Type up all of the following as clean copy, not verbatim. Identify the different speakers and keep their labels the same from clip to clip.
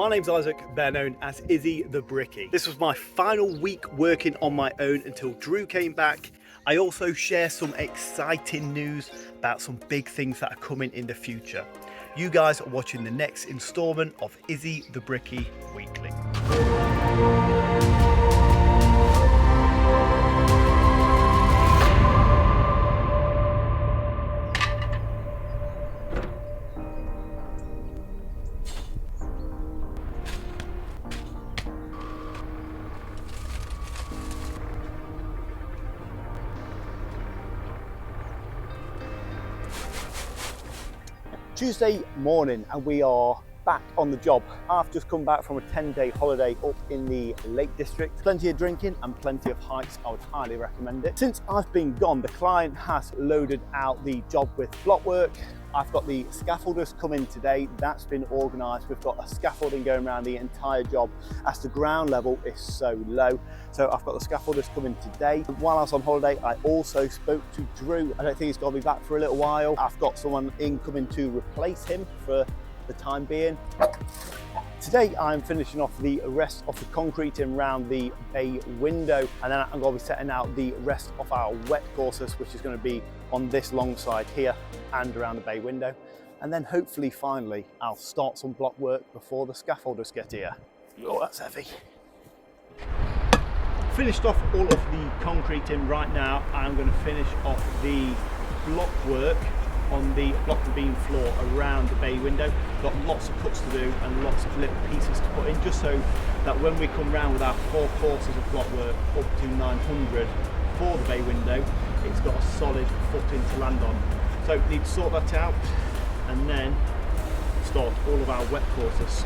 Speaker 1: My name's Isaac, better known as Izzy the Bricky. This was my final week working on my own until Drew came back. I also share some exciting news about some big things that are coming in the future. You guys are watching the next installment of Izzy the Bricky Weekly. Tuesday morning and we are back on the job. I've just come back from a 10-day holiday up in the Lake District. Plenty of drinking and plenty of hikes. I would highly recommend it. Since I've been gone, the client has loaded out the job with block work. I've got the scaffolders coming today. That's been organised. We've got a scaffolding going around the entire job as the ground level is so low. So I've got the scaffolders coming today. While I was on holiday, I also spoke to Drew. I don't think he's going to be back for a little while. I've got someone incoming to replace him for the time being. Today I'm finishing off the rest of the concreting around the bay window, and then I'm going to be setting out the rest of our wet courses, which is going to be on this long side here and around the bay window. And then hopefully finally I'll start some block work before the scaffolders get here. Oh, that's heavy. Finished off all of the concreting. Right now I'm going to finish off the block work on the block and beam floor around the bay window. Got lots of cuts to do and lots of little pieces to put in, just so that when we come round with our 4 courses of block work up to 900 for the bay window, it's got a solid footing to land on. So need to sort that out and then start all of our wet courses.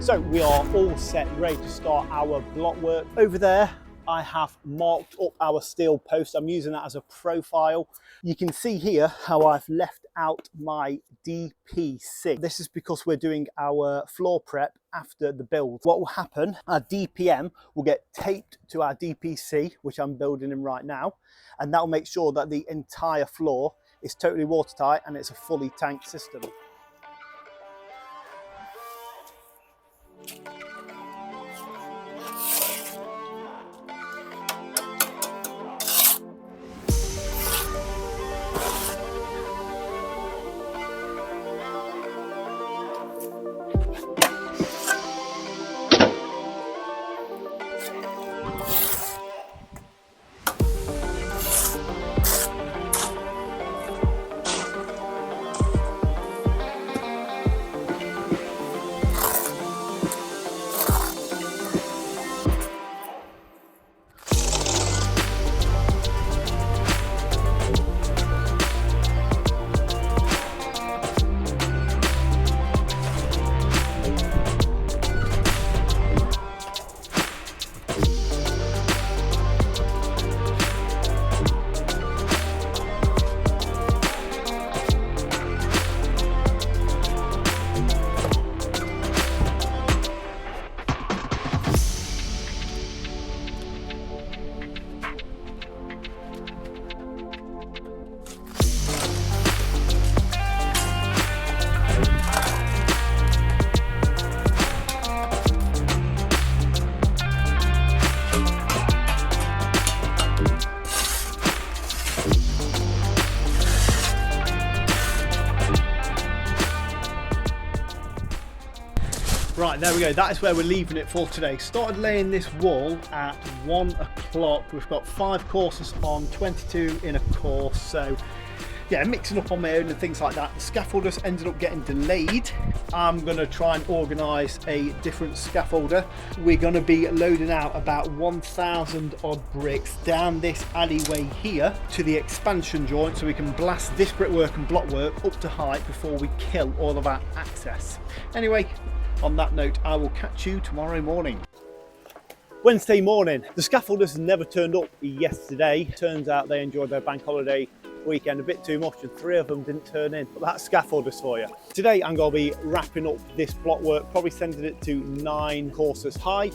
Speaker 1: So we are all set, ready to start our block work. Over there, I have marked up our steel post. I'm using that as a profile. You can see here how I've left out my DPC. This is because we're doing our floor prep after the build. What will happen, our DPM will get taped to our DPC, which I'm building in right now, and that will make sure that the entire floor is totally watertight and it's a fully tanked system.
Speaker 2: Right, there we go. That is where we're leaving it for today. Started laying this wall at 1 o'clock. We've got 5 courses on, 22 in a course. So yeah, mixing up on my own and things like that. The scaffolders ended up getting delayed. I'm going to try and organise a different scaffolder. We're going to be loading out about 1,000 odd bricks down this alleyway here to the expansion joint, so we can blast this brickwork and blockwork up to height before we kill all of our access. Anyway, on that note, I will catch you tomorrow morning.
Speaker 1: Wednesday morning. The scaffolders never turned up yesterday. Turns out they enjoyed their bank holiday weekend a bit too much and 3 of them didn't turn in. But that's scaffolders for you. Today I'm going to be wrapping up this blockwork, probably sending it to 9 courses high.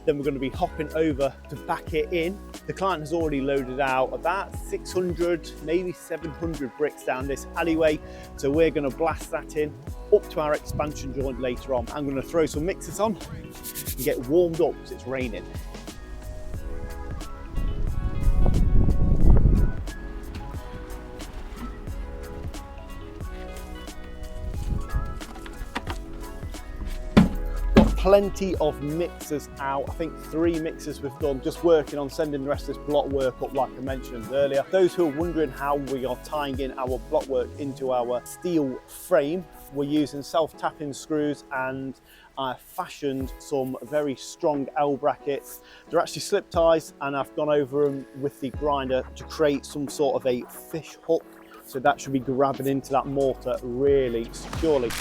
Speaker 1: Then we're going to be hopping over to back it in. The client has already loaded out about 600, maybe 700 bricks down this alleyway. So we're going to blast that in up to our expansion joint later on. I'm going to throw some mixers on and get warmed up because it's raining. Plenty of mixers out. I think 3 mixers we've done, just working on sending the rest of this block work up like I mentioned earlier. Those who are wondering how we are tying in our block work into our steel frame, we're using self-tapping screws, and I fashioned some very strong L brackets. They're actually slip ties, and I've gone over them with the grinder to create some sort of a fish hook, so that should be grabbing into that mortar really securely.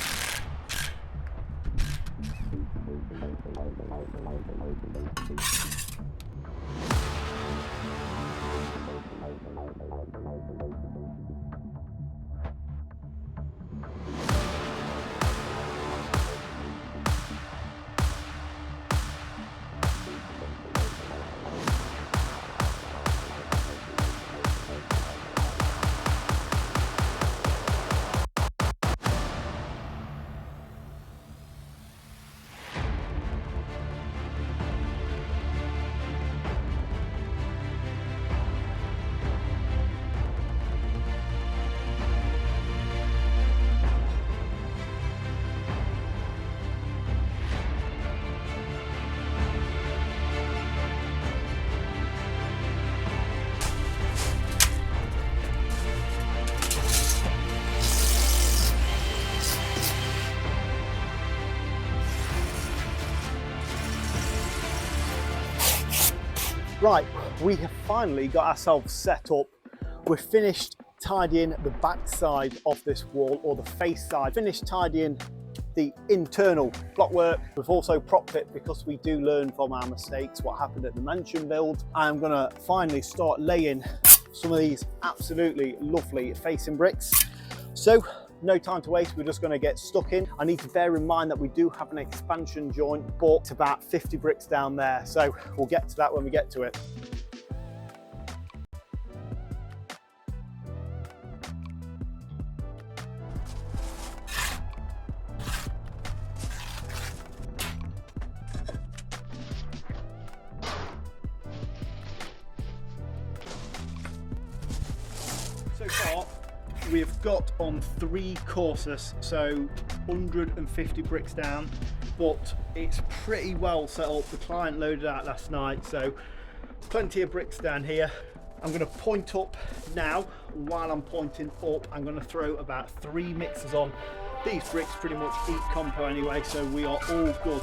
Speaker 1: Right, we have finally got ourselves set up. We're finished tidying the back side of this wall, or the face side, finished tidying the internal blockwork. We've also propped it because we do learn from our mistakes what happened at the mansion build. I'm gonna finally start laying some of these absolutely lovely facing bricks. So no time to waste, we're just going to get stuck in. I need to bear in mind that we do have an expansion joint, but it's about 50 bricks down there, so we'll get to that when we get to it. So far, we've got on 3 courses, so 150 bricks down, but it's pretty well set up. The client loaded out last night, so plenty of bricks down here. I'm going to point up now. While I'm pointing up, I'm going to throw about 3 mixers on. These bricks pretty much eat compo anyway, so we are all good.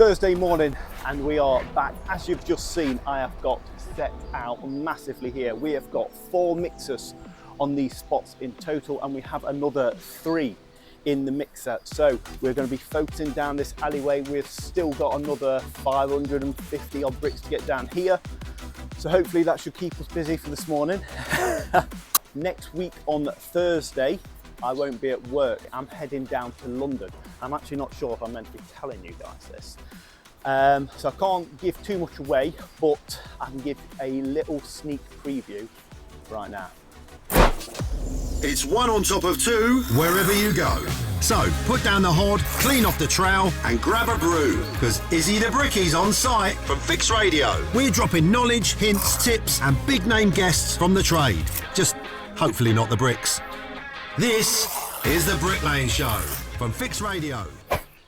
Speaker 1: Thursday morning and we are back. As you've just seen, I have got set out massively here. We have got 4 mixers on these spots in total and we have another 3 in the mixer. So we're going to be focusing down this alleyway. We've still got another 550 odd bricks to get down here. So hopefully that should keep us busy for this morning. Next week on Thursday, I won't be at work. I'm heading down to London. I'm actually not sure if I'm meant to be telling you guys this. So I can't give too much away, but I can give a little sneak preview right now.
Speaker 3: It's 1 on top of 2 wherever you go. So put down the hod, clean off the trowel and grab a brew, because Izzy the Bricky's on site from Fix Radio. We're dropping knowledge, hints, tips and big name guests from the trade. Just hopefully not the bricks. This is the Brick Lane Show from Fix Radio.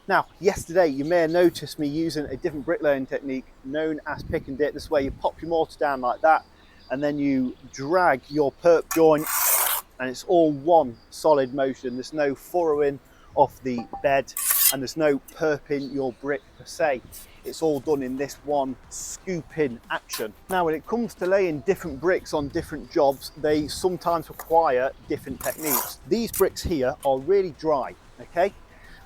Speaker 1: Now, yesterday you may have noticed me using a different bricklaying technique known as pick and dip. This way you pop your mortar down like that and then you drag your perp joint and it's all one solid motion. There's no furrowing of the bed and there's no perping your brick per se. It's all done in this one scooping action. Now, when it comes to laying different bricks on different jobs, they sometimes require different techniques. These bricks here are really dry, okay?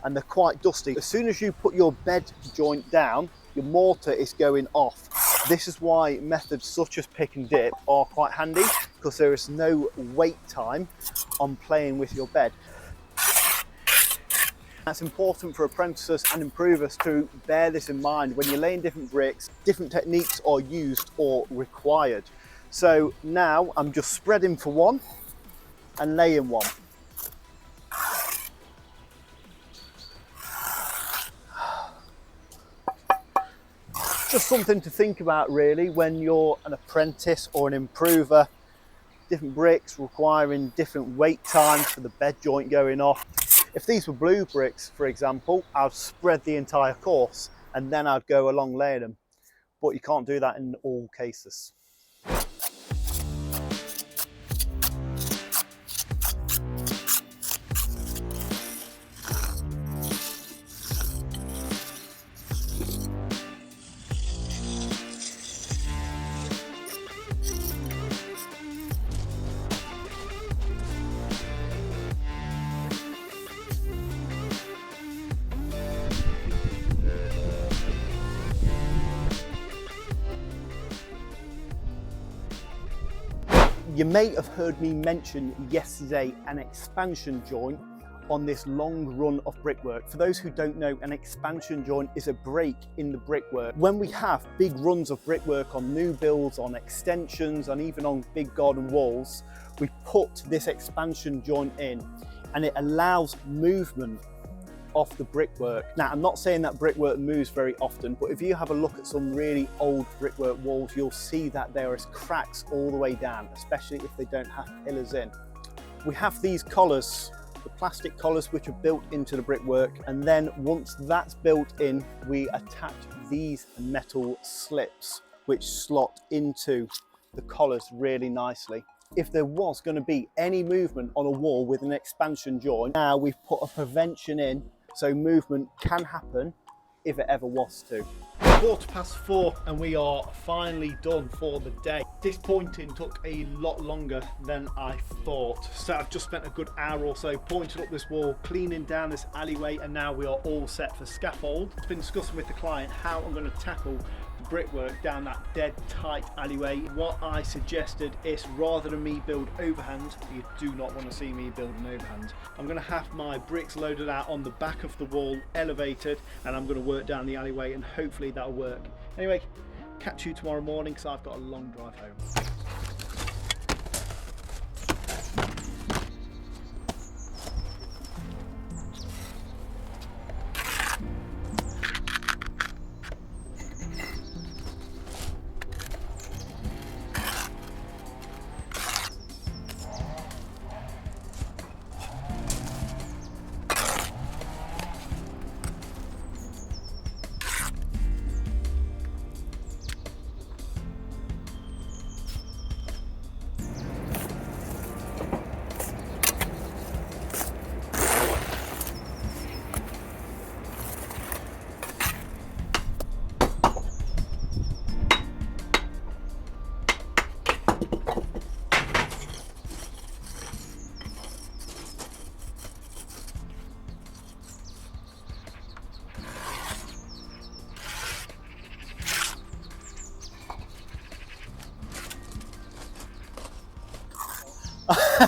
Speaker 1: And they're quite dusty. As soon as you put your bed joint down, your mortar is going off. This is why methods such as pick and dip are quite handy, because there is no wait time on playing with your bed. That's important for apprentices and improvers to bear this in mind. When you're laying different bricks, different techniques are used or required. So now I'm just spreading for one and laying one. Just something to think about really when you're an apprentice or an improver. Different bricks requiring different wait times for the bed joint going off. If these were blue bricks, for example, I'd spread the entire course and then I'd go along laying them. But you can't do that in all cases. You may have heard me mention yesterday an expansion joint on this long run of brickwork. For those who don't know, an expansion joint is a break in the brickwork. When we have big runs of brickwork on new builds, on extensions, and even on big garden walls, we put this expansion joint in and it allows movement off the brickwork. Now, I'm not saying that brickwork moves very often, but if you have a look at some really old brickwork walls, you'll see that there is cracks all the way down, especially if they don't have pillars in. We have these collars, the plastic collars which are built into the brickwork, and then once that's built in, we attach these metal slips which slot into the collars really nicely. If there was going to be any movement on a wall with an expansion joint, now we've put a prevention in so movement can happen if it ever was to.
Speaker 2: 4:15 and we are finally done for the day. This pointing took a lot longer than I thought. So I've just spent a good hour or so pointing up this wall, cleaning down this alleyway, and now we are all set for scaffold. I've been discussing with the client how I'm going to tackle the brickwork down that dead tight alleyway. What I suggested is, rather than me build overhand, you do not want to see me build an overhand. I'm going to have my bricks loaded out on the back of the wall, elevated, and I'm going to work down the alleyway and hopefully that'll work. Anyway, catch you tomorrow morning because I've got a long drive home.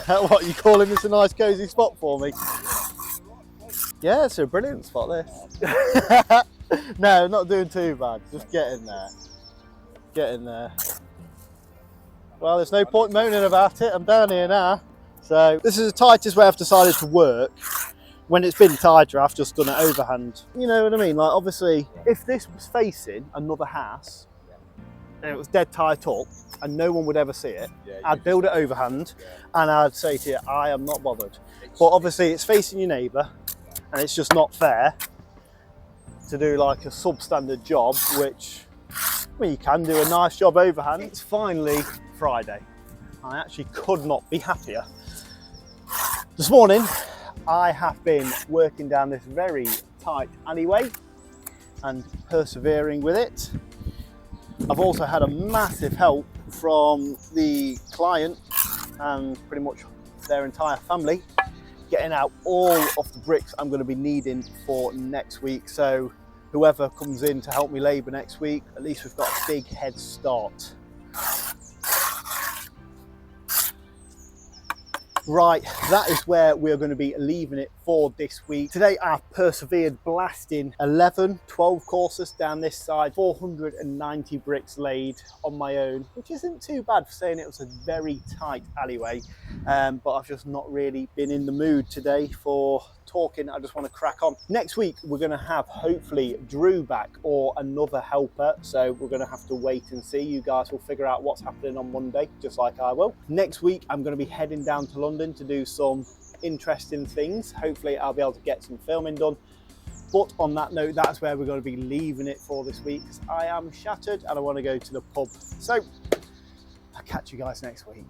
Speaker 1: What, you calling this a nice cosy spot for me? Yeah, it's a brilliant spot, this. No, not doing too bad, just getting there. Getting there. Well, there's no point moaning about it, I'm down here now. So this is the tightest way I've decided to work. When it's been tighter, I've just done it overhand. You know what I mean? Like, obviously, if this was facing another house and it was dead tight up and no one would ever see it, I'd build it overhand and I'd say to you, I am not bothered. But obviously it's facing your neighbour and it's just not fair to do like a substandard job, which, I mean, you can do a nice job overhand. It's finally Friday. I actually could not be happier. This morning, I have been working down this very tight alleyway and persevering with it. I've also had a massive help from the client and pretty much their entire family getting out all of the bricks I'm going to be needing for next week. So whoever comes in to help me labour next week, at least we've got a big head start. Right, that is where we're going to be leaving it for this week. Today I've persevered blasting 12 courses down this side, 490 bricks laid on my own, which isn't too bad for saying it was a very tight alleyway. But I've just not really been in the mood today for talking. I just want to crack on. Next week we're going to have hopefully Drew back or another helper, so we're going to have to wait and see. You guys will figure out what's happening on Monday, just like I will. Next week I'm going to be heading down to London to do some interesting things. Hopefully I'll be able to get some filming done. But on that note, that's where we're going to be leaving it for this week, because I am shattered and I want to go to the pub. So I'll catch you guys next week.